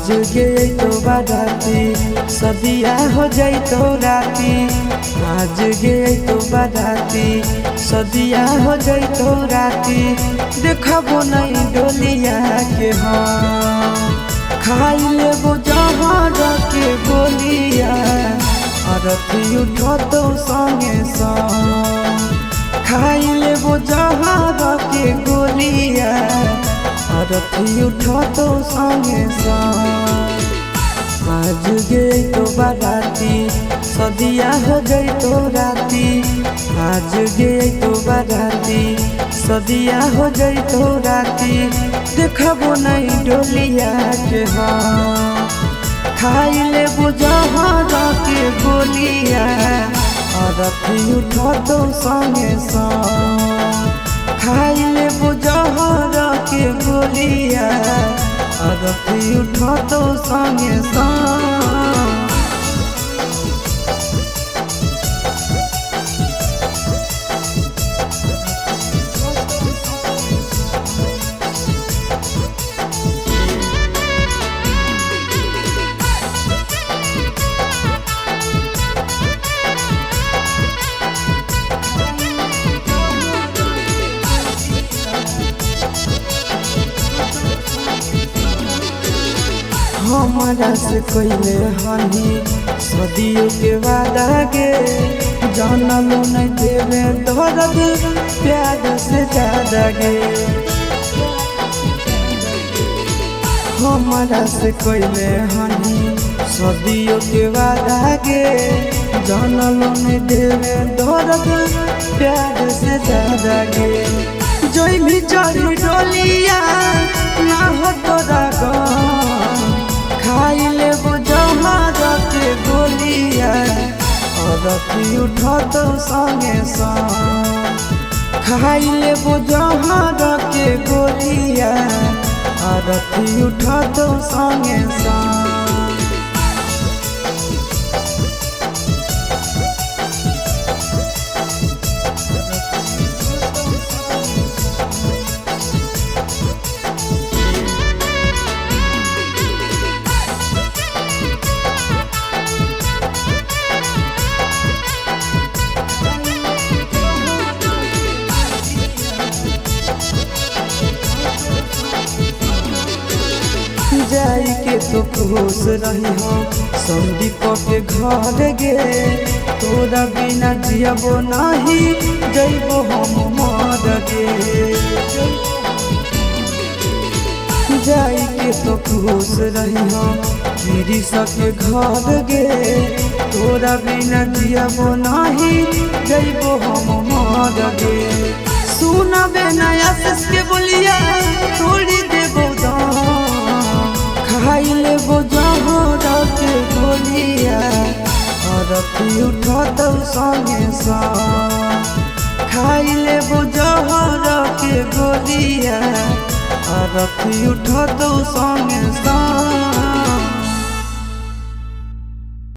आज गए तो बाराती सदिया हो जाई तो राती। आज गए तो बाराती सदिया हो जाई तो राती। देखबो नहीं डोलिया के हम खाई लेबो जहर के गोलिया। अरथी उठो तो संगे संग खाई लेबो जहर के गोलिया। अरथी उठो तो संगे संग आज गए तो बाराती सदिया हो गई तो राती। आज गए तो बाराती सदिया हो गई तो राती। देखबो नहीं डोलिया के हम खाई लेबो जहर के गोलिया। अरथी उठो तो संगे संग खाई लेबो जहर के गोलिया। अरथी उठो तो संगे संग हमारा से कोइले हनी सदियों के वादा गे। जानलो नहीं देवे दर्द प्यार से ज्यादा गे। हमारा से कोइले हनी सदियों के वादा गे। जानलो नहीं देवे दर्द प्यार से ज्यादा गे। जोई भी चढ़ी डोलिया ना हो तोरा गम खाई लेबो जहर के गोलिया। अरथी उठो तो संगे संग खाई लेबो जहर के गोलिया। अरथी उठो तो संगे संग जाई के तो खुश रही हो संदीप के घर गे। तोरा बिना जियबो नहीं जइबो हम मर गे। जाई के तो खुश रही हो गिरी सके घर गे। तोरा बिना जियबो नहीं जइबो हम मर गे। सुनबे नया सस के बोलिया थोड़ी देबो खाई लेबो जहर के गोलिया। अरथी उठो तो संगे संग खाई लेबो जहर के गोलिया। अरथी उठो तो संगे संग